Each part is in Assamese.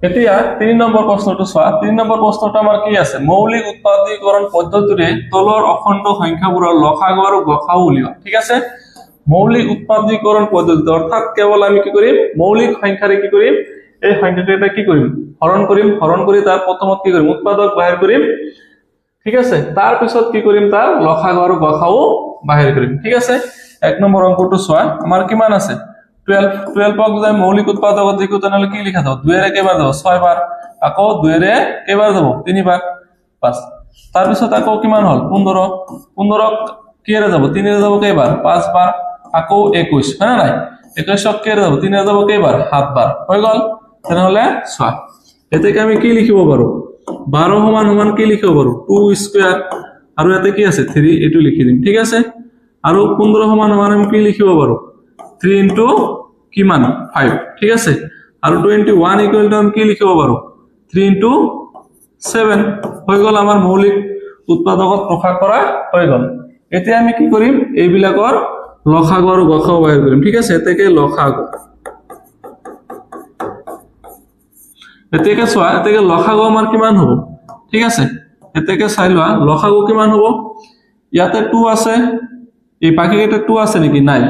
এতিয়া 3 নম্বৰ প্ৰশ্নটো চোৱা 3 নম্বৰ প্ৰশ্নটো আমাৰ কি আছে মৌলিক উৎপাদীকৰণ পদ্ধতিৰে তলৰ অখণ্ড সংখ্যাবোৰৰ লসাগু আৰু গসাগু উলিওৱা ঠিক আছে মৌলিক উৎপাদীকৰণ পদ্ধতি অৰ্থাৎ কেৱল আমি কি কৰিম মৌলিক সংখ্যাৰে কি কৰিম এই সংখ্যাকেইটা কি কৰিম হৰণ কৰি তাৰ প্ৰথমত কি কৰিম উৎপাদক বাহিৰ কৰিম ঠিক আছে তাৰ পিছত কি কৰিম তাৰ লসাগু আৰু গসাগু বাহিৰ কৰিম ঠিক আছে 1 নম্বৰ অংকটো চোৱা আমাৰ কিমান আছে 12 ক যদি মৌলিক উৎপাদকত দেখো তাহলে কি লিখা দাও 2 এর কেইবাৰ দাও 6 বাৰ আকৌ 2 এৰ কেইবাৰ দাও 3 বাৰ বাস তাৰ পিছত আকৌ কিমান হল 15 কি এৰ যাব 3 এৰ যাব কেইবাৰ 5 বাৰ আকৌ 21 হয় না নাই 21 ক এৰ যাব 3 এৰ যাব কেইবাৰ 7 বাৰ হৈ গল তাহলে চোৱা এতে আমি কি লিখিব পাৰো 12 সমান কি লিখিব পাৰো 2 স্কয়াৰ আৰু এতে কি আছে 3 এটো লিখি দিম ঠিক আছে আৰু 15 সমান আমি কি লিখিব পাৰো 3 into কিমান 5 ঠিক আছে আৰু 21 ইকুয়াল টু আমি কি লিখিব পাৰো 3 into 7 হৈ গল আমাৰ মৌলিক উৎপাদকত প্ৰকাশ কৰা হৈ গল এতিয়া আমি কি কৰিম এই বিলাকৰ লসাগু আৰু গসাগু বাহিৰ কৰিম ঠিক আছে এতেকে লসাগু এতেকে চোৱা এতেকে লসাগু আমাৰ কিমান হ'ব ঠিক আছে এতেকে চাই লোৱা লসাগু কিমান হ'ব ইয়াতে 2 আছে এই বাকিটা 2 আছে নেকি নাই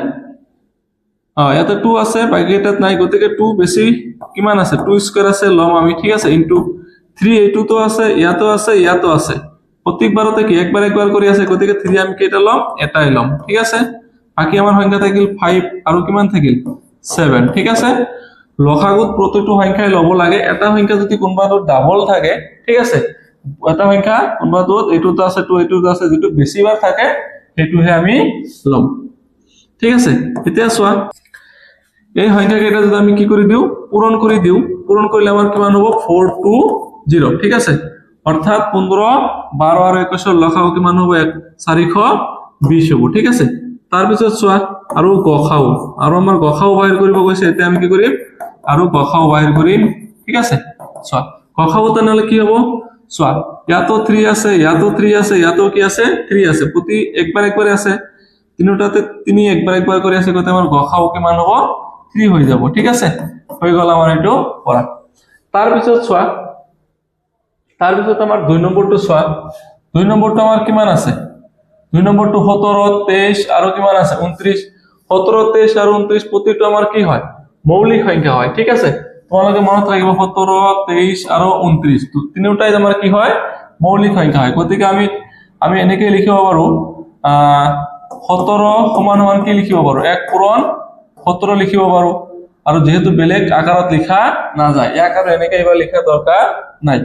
ইয়াতে 2 আছে বাকিটাত নাই গতিকে 2 বেছি কিমান আছে 2 স্কয়ার আছে লম আমি ঠিক আছে ইনটু 3 এইটো তো আছে ইয়াতো আছে প্রত্যেকবারতে কি একবার কৰি আছে গতিকে 3 আমি কেটা লম এটাই লম ঠিক আছে বাকি আমাৰ সংখ্যা থাকিল 5 আৰু কিমান থাকিল 7 ঠিক আছে লসাগুত প্ৰতিটো সংখ্যাই লব লাগে এটা সংখ্যা যদি কোনবাটো ডাবল থাকে ঠিক আছে এটা সংখ্যা কোনবাটো এইটোতো আছে 2 এইটোতো আছে যেটো বেছিবাৰ থাকে হেতুহে আমি লম ঠিক আছে এতিয়া চোৱা এই সংখ্যাকেইটা যদি আমি কি কৰি দিও পূৰণ কৰিলে আমাৰ কিমান হ'ব 420 ঠিক আছে অৰ্থাৎ 15 12 আৰু 21 ৰ লসাগু কিমান হ'ব 420 হ'ব ঠিক আছে তাৰ পিছত চোৱা আৰু গসাগু আৰু আমাৰ গসাগু বাহিৰ কৰিব গৈছে এতিয়া আমি কি কৰিম আৰু গসাগু বাহিৰ কৰিম ঠিক আছে চোৱা গসাগু তানলে কি হ'ব চোৱা ইয়াতো 3 আছে ইয়াতো 3 আছে ইয়াতো কি আছে 3 আছে প্ৰতি একবাৰ আছে তিনটাতে 3 একবাৰ কৰি আছে গতে আমাৰ গসাগু কিমান হ'ব 3 হৈ যাব ঠিক আছে হৈ গল আমাৰ এটো পড়া তাৰ পিছত চোৱা তাৰ পিছত আমাৰ 2 নম্বৰটো চোৱা 2 নম্বৰটো আমাৰ কিমান আছে 2 নম্বৰটো 17 23 আৰু কিমান আছে 29 17 23 আৰু 29 প্ৰতিটো আমাৰ কি হয় মৌলিক সংখ্যা হয় ঠিক আছে তোমালোকে মনত ৰাখিব 17 23 আৰু 29 তো তিনিটাই আমাৰ কি হয় মৌলিক সংখ্যা হয় গতিকে আমি এনেকৈ লিখিব পাৰো 17 সমান কি লিখিব পাৰো 1 পূৰণ 17 লিখিব পাৰো আৰু যেহেতু বেলেগ আকাৰত লিখা না যায় ইয়াক আৰু এনেকৈ এবাৰ লিখা দৰকাৰ নাই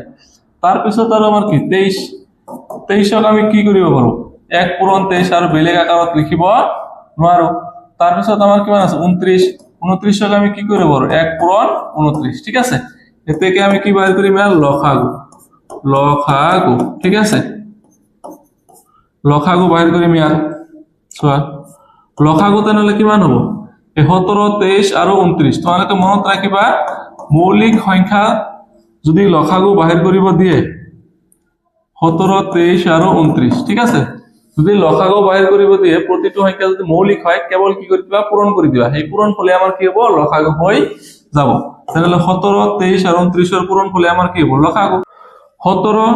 তাৰ পিছত আৰু আমাৰ কি 23 ক আমি কি কৰিব পাৰো 1 পূৰণ 23 আৰু বেলেগ আকাৰত লিখিব নোৱাৰো তাৰ পিছত আমাৰ কিমান আছে 29 ক আমি কি কৰিব পাৰো 1 পূৰণ 29 ঠিক আছে এতেকে আমি কি বাহিৰ কৰিম লসাগু ঠিক আছে লসাগু বাহিৰ কৰিম ইয়াৰ চোৱা লসাগু তেনলে কিমান হ'ব 17 23 আৰু 29 তোমালোকে মনত ৰাখিবা মৌলিক সংখ্যা যদি লসাগু বাহিৰ কৰিব দিয়ে 17 23 আৰু 29 ঠিক আছে যদি লসাগু বাহিৰ কৰিব দিয়ে প্ৰতিটো সংখ্যা যদি মৌলিক হয় কেৱল কি কৰি দিবা পূৰণ কৰি দিবা এই পূৰণ ফলে আমাৰ কি হ'ব লসাগু হৈ যাব তাহলে 17 23 আৰু 29 ৰ পূৰণ ফলে আমাৰ কি হ'ব লসাগু 17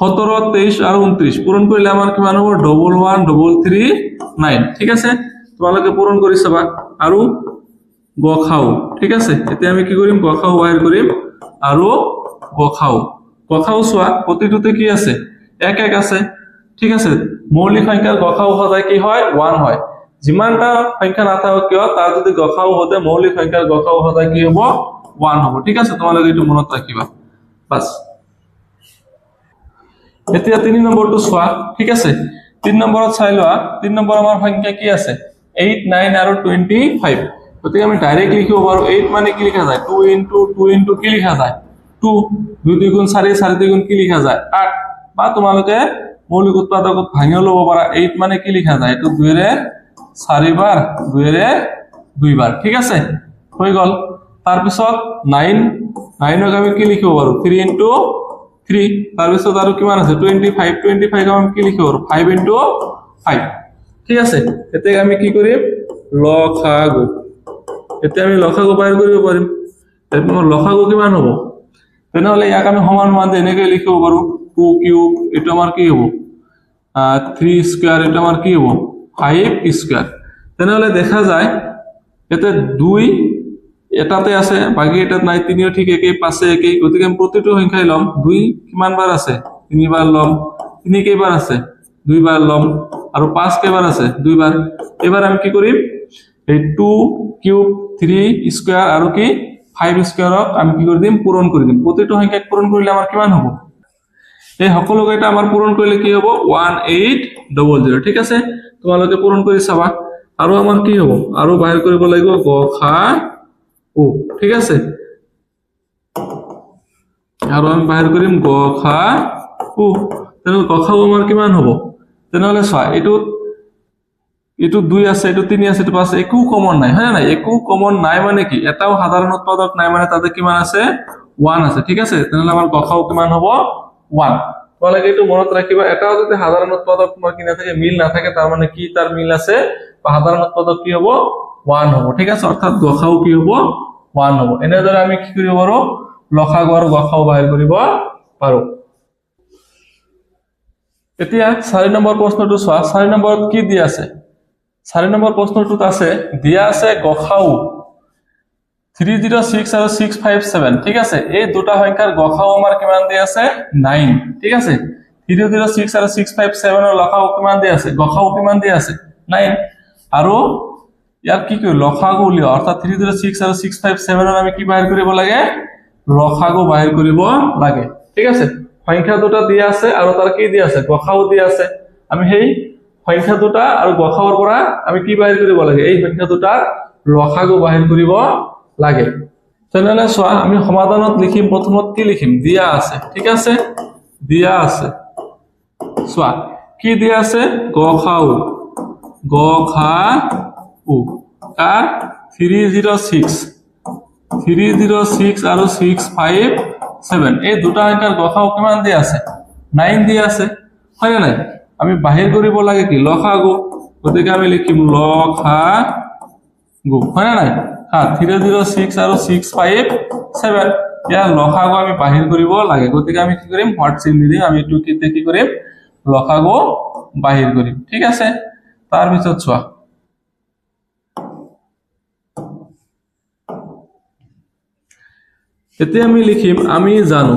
23 আৰু 29 পূৰণ কৰিলে আমাৰ কিমান হ'ব 11339 ঠিক আছে তোমালোকে পূৰণ কৰি চাবা আৰু গসাগু ঠিক আছে এতিয়া আমি কি কৰিম গসাগু বাহিৰ কৰিম আৰু গসাগু চোৱা প্ৰতিটোতে কি আছে 1 আছে ঠিক আছে মৌলিক সংখ্যাৰ গসাগু সদায় কি হয় 1 হয় যিমানটা সংখ্যা নাথাকক কিয় তাৰ যদি গসাগু হতে মৌলিক সংখ্যাৰ গসাগু সদায় কি হ'ব 1 হ'ব ঠিক আছে তোমালোকে এটো মনত ৰাখিবা বাস এতিয়া 3 নম্বৰটো চোৱা ঠিক আছে 3 নম্বৰত চাই লোৱা 3 নম্বৰ আমাৰ সংখ্যা কি আছে 8 9 আৰু 25 গতিকে আমি ডাইৰেক্ট লিখিব পাৰো 8 মানে কি লিখা যায় 2 into কি লিখা যায় 2 2 2 4 4 2 কি লিখা যায় 8 বা তোমালোকে মৌলিক উৎপাদকত ভাঙিও লব পাৰা 8 মানে কি লিখা যায় এটো 2 এৰে 4 বাৰ 2 এৰে 2 বাৰ ঠিক আছে হৈ গল তাৰ পিছত 9 ক আমি কি লিখিব পাৰো 3 into 3 তাৰ পিছত আৰু কিমান আছে 25 আমি কি লিখিব পাৰো 5 into 5 ঠিক আছে এতিয়া আমি কি কৰিম লসাগু এতিয়া আমি লসাগু বাহিৰ কৰিব পাৰিম এতিয়া লসাগু কিমান হ'ব তেনেহলে ইয়াক আমি সমান সমান এনেকৈ লিখিব পাৰো 2 কিউব এটো আমাৰ কি হ'ব 3 স্কয়াৰ এটা আমাৰ কি হ'ব 5 স্কয়ার তেনেহলে দেখা যায় এতে 2 এটাতে আছে বাকি এটাত নাই 3 ঠিক একেই 5 একেই গতিকে আমি প্রতিটো সংখ্যাই লম 2 কিমান বার আছে 3 বার লম 3 কেইবার আছে 2 বার লম আৰু 5 কেইবাৰ আছে 2 বাৰ এবাৰ আমি কি কৰিম এই 2 কিউব 3 স্কয়াৰ আৰু কি 5 স্কয়াৰক আমি কি কৰি দিম পূৰণ কৰি দিম প্ৰতিটো সংখ্যাক পূৰণ কৰিলে আমাৰ কিমান হ'ব এই সকলো কেইটা আমাৰ পূৰণ কৰিলে কি হ'ব 1800 ঠিক আছে তোমালোকে পূৰণ কৰি চাবা আৰু আমাৰ কি হ'ব আৰু বাহিৰ কৰিব লাগিব গখা ও ঠিক আছে আৰু আমি বাহিৰ কৰিম গখা ও তেনেহলে গখা ও আমাৰ কিমান হ'ব তেনেহলে চোৱা এটো 2 আছে এটো 3 আছে এটো 5 একো কমন নাই হয় না একো কমন নাই মানে কি এটাও সাধারণ উৎপাদক নাই মানে তাতে কিমান আছে 1 আছে ঠিক আছে তেনেহলে আমাৰ গখাও কিমান হ'ব 1 তোমালোকে এটো মনত ৰাখিবা এটাও যদি সাধাৰণ উৎপাদক তোমাৰ কি না থাকে মিল না থাকে তাৰ মানে কি তাৰ মিল আছে বা সাধাৰণ উৎপাদক কি হ'ব 1 হ'ব ঠিক আছে অৰ্থাৎ গখাও কি হ'ব 1 হ'ব এনেদৰে আমি কি কৰিব পাৰো লসাগু আৰু গখাও বাহিৰ কৰিব পাৰো এতিয়া 4 নম্বৰ প্ৰশ্নটো চোৱা 4 নম্বৰত কি দিয়া আছে 4 নম্বৰ প্ৰশ্নটোত আছে দিয়া আছে গখাও 306 আৰু 657 ঠিক আছে এই দুটা সংখ্যাৰ গখাও আমাৰ কিমান দিয়া আছে 9 ঠিক আছে 306 আৰু 657 ৰ লসাগু কিমান দিয়া আছে গখাও কিমান দিয়া আছে 9 আৰু ইয়াৰ কি কয় লসাগু উলিয়া অৰ্থাৎ 306 আৰু 657 ৰ আমি কি বাহিৰ কৰিব লাগে লসাগু বাহিৰ কৰিব লাগে ঠিক আছে সংখ্যা দুটা দিয়া আছে আৰু তাৰ কি দিয়া আছে গখাও দিয়া আছে আমি সেই সংখ্যা দুটা আৰু গখাওৰ পৰা আমি কি বাহিৰ কৰিব লাগে এই সংখ্যা দুটাৰ লসাগু বাহিৰ কৰিব লাগে তেনেহলে চোৱা আমি সমাধানত লিখিম প্ৰথমত কি লিখিম দিয়া আছে ঠিক আছে দিয়া আছে চোৱা কি দিয়া আছে গখাও আৰ 306 আৰু 657 এই দুটা সংখ্যাৰ গখাও কিমান দিয়া আছে 9 দিয়া আছে হয় না নাই আমি বাহিৰ কৰিব লাগে কি লসাগু গতিকে আমি লিখিম লসাগু হয় না নাই 306 আৰু 657 ইয়াৰ লসাগু আমি বাহিৰ কৰিব লাগে গতিকে আমি কি কৰিম হট চিন দি দিম আমি এটো কি কৰিম লসাগু বাহিৰ কৰিম ঠিক আছে তাৰ পিছত চোৱা এতিয়া আমি লিখিম আমি জানো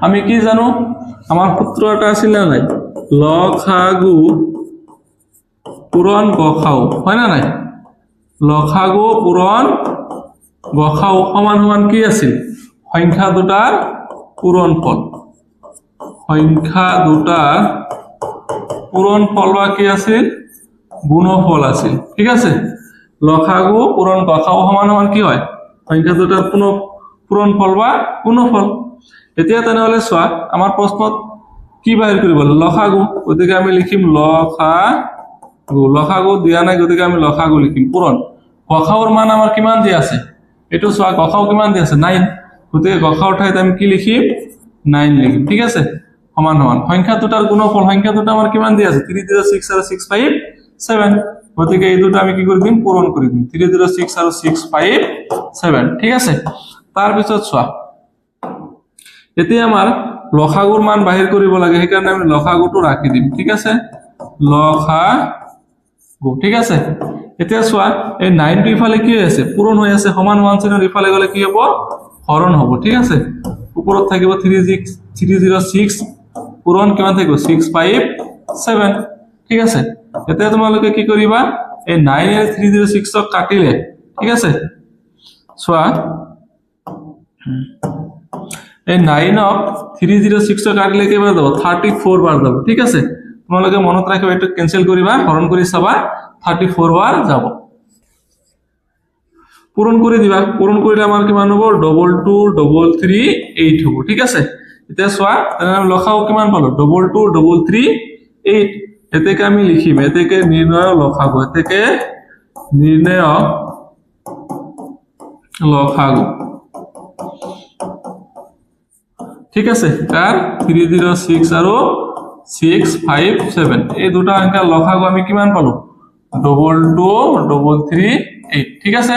আমি কি জানো আমাৰ সূত্ৰ এটা আছিল না নাই লসাগু পূৰণ গখাও হয় না নাই লসাগু পূৰণ গখাও সমান সমান কি আছিল সংখ্যা দুটাৰ পূৰণফল সংখ্যা দুটাৰ পূৰণফল বা কি আছিল গুণফল আছিল ঠিক আছে লসাগু পূৰণ গখাও সমান সমান কি হয় সংখ্যা দুটাৰ পূৰণফল বা গুণফল এতিয়া তেনেহলে চোৱা আমাৰ প্ৰশ্নত কি বাহিৰ কৰিব লসাগু গতিকে আমি লিখিম লসাগু দিয়া নাই গতিকে আমি লসাগু লিখিম পূৰণ গখাওৰ মান আমাৰ কিমান দিয়া আছে এটো চোৱা গখাও কিমান দিয়া আছে 9 গতিকে গখাওৰ ঠাইত আমি কি লিখিম 9 লিখিম ঠিক আছে সমান সমান সংখ্যা দুটাৰ গুণফল সংখ্যা দুটা আমাৰ কিমান দিয়া আছে 306 আৰু 657 গতিকে এই দুটা আমি কি কৰি দিম পূৰণ কৰি দিম 306 আৰু 657 ঠিক আছে তাৰ পিছত চোৱা এতিয়া আমাৰ লসাগুৰ মান বাহিৰ কৰিব লাগে সেইকাৰণে আমি লসাগুটো ৰাখি দিম ঠিক আছে লসাগু ঠিক আছে এতিয়া চোৱা এই 9 টো ইফালে কি হৈ আছে পূৰণ হৈ আছে সমান সমান চিনৰ ইফালে গলে কি হ'ব হৰণ হ'ব ঠিক আছে ওপৰত থাকিব 306 পূৰণ কিমান থাকিব 657 ঠিক আছে এতিয়া তোমালোকে কি কৰিবা এই 9 এৰ 306 ক কাটিলে ঠিক আছে চোৱা এই 9 অফ 306 ক কাটিলে কেইবাৰ যাব 34 বাৰ যাব ঠিক আছে তোমালোকে মনত ৰাখিবা এটো ক্যান্সেল কৰিবা হৰণ কৰি চাবা 34 বাৰ যাব পূৰণ কৰি দিবা পূৰণ কৰিলে আমাৰ কিমান হ'ব 22338 হ'ব ঠিক আছে এতিয়া চোৱা তেনেহলে লসাগু কিমান পালো 22338 এতেকে আমি লিখিম এতেকে নিৰ্ণয় লসাগু এতেকে নিৰ্ণয় লসাগু ঠিক আছে তাৰ 306 আৰু 6 5 7 এই দুটা অংকের লসাগু আমি কিমান পালো 2 2 3 3 8 ঠিক আছে